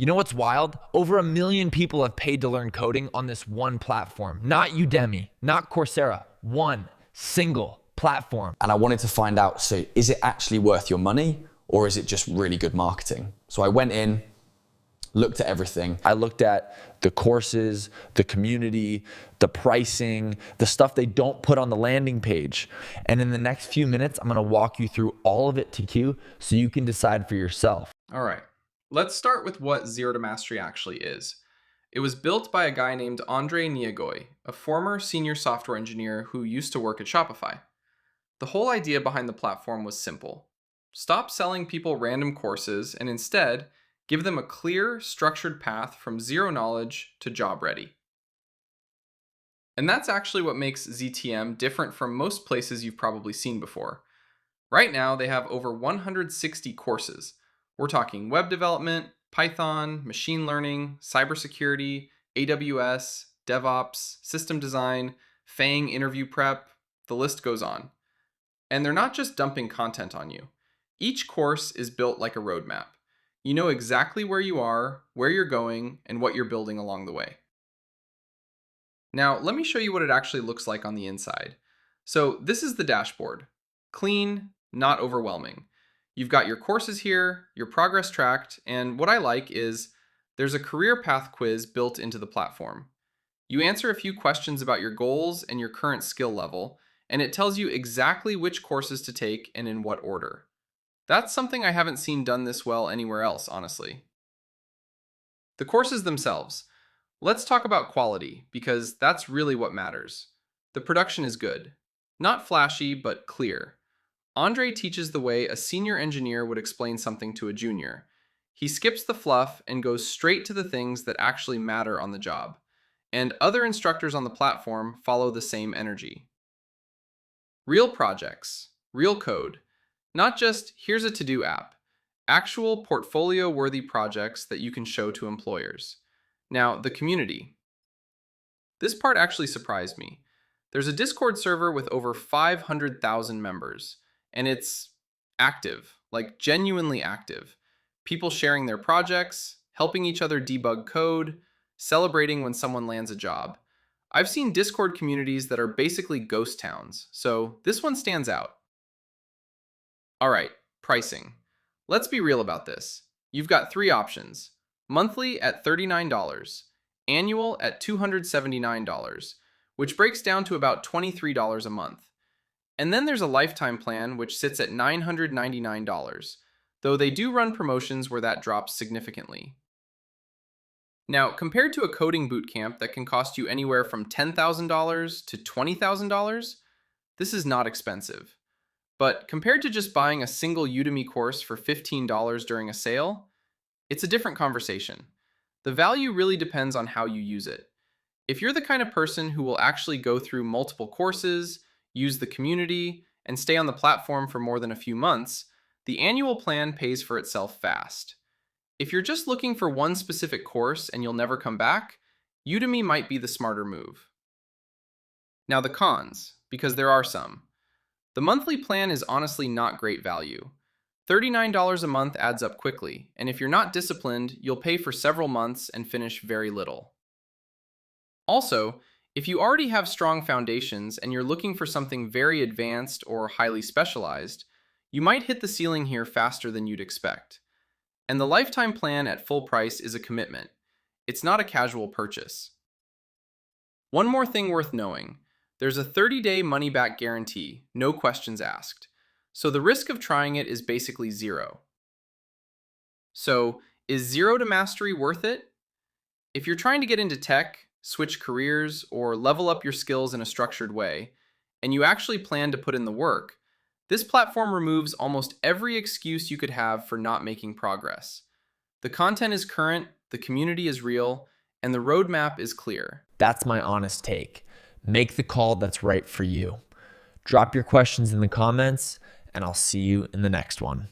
You know what's wild? Over 1 million people have paid to learn coding on this one platform. Not Udemy, not Coursera, one single platform. And I wanted to find out, so is it actually worth your money or is it just really good marketing? So I went in, looked at everything. I looked at the courses, the community, the pricing, the stuff they don't put on the landing page. And in the next few minutes, I'm gonna walk you through all of it to Q so you can decide for yourself. All right, let's start with what Zero to Mastery actually is. It was built by a guy named Andrei Neagoie, a former senior software engineer who used to work at Shopify. The whole idea behind the platform was simple. Stop selling people random courses and instead give them a clear, structured path from zero knowledge to job ready. And that's actually what makes ZTM different from most places you've probably seen before. Right now, they have over 160 courses. We're talking web development, Python, machine learning, cybersecurity, AWS, DevOps, system design, FANG interview prep, the list goes on. And they're not just dumping content on you. Each course is built like a roadmap. You know exactly where you are, where you're going, and what you're building along the way. Now, let me show you what it actually looks like on the inside. So this is the dashboard. Clean, not overwhelming. You've got your courses here, your progress tracked, and what I like is there's a career path quiz built into the platform. You answer a few questions about your goals and your current skill level, and it tells you exactly which courses to take and in what order. That's something I haven't seen done this well anywhere else, honestly. The courses themselves. Let's talk about quality, because that's really what matters. The production is good. Not flashy, but clear. Andrei teaches the way a senior engineer would explain something to a junior. He skips the fluff and goes straight to the things that actually matter on the job. And other instructors on the platform follow the same energy. Real projects, real code. Not just, here's a to-do app. Actual portfolio-worthy projects that you can show to employers. Now, the community. This part actually surprised me. There's a Discord server with over 500,000 members, and it's active, like genuinely active. People sharing their projects, helping each other debug code, celebrating when someone lands a job. I've seen Discord communities that are basically ghost towns, so this one stands out. All right, pricing. Let's be real about this. You've got 3 options. Monthly at $39, annual at $279, which breaks down to about $23 a month. And then there's a lifetime plan, which sits at $999, though they do run promotions where that drops significantly. Now, compared to a coding bootcamp that can cost you anywhere from $10,000 to $20,000, this is not expensive. But compared to just buying a single Udemy course for $15 during a sale, it's a different conversation. The value really depends on how you use it. If you're the kind of person who will actually go through multiple courses, use the community, and stay on the platform for more than a few months, the annual plan pays for itself fast. If you're just looking for one specific course and you'll never come back, Udemy might be the smarter move. Now the cons, because there are some. The monthly plan is honestly not great value. $39 a month adds up quickly, and if you're not disciplined, you'll pay for several months and finish very little. Also, if you already have strong foundations and you're looking for something very advanced or highly specialized, you might hit the ceiling here faster than you'd expect. And the lifetime plan at full price is a commitment. It's not a casual purchase. One more thing worth knowing. There's a 30-day money-back guarantee, no questions asked. So the risk of trying it is basically zero. So, is Zero to Mastery worth it? If you're trying to get into tech, switch careers, or level up your skills in a structured way, and you actually plan to put in the work, this platform removes almost every excuse you could have for not making progress. The content is current, the community is real, and the roadmap is clear. That's my honest take. Make the call that's right for you. Drop your questions in the comments, and I'll see you in the next one.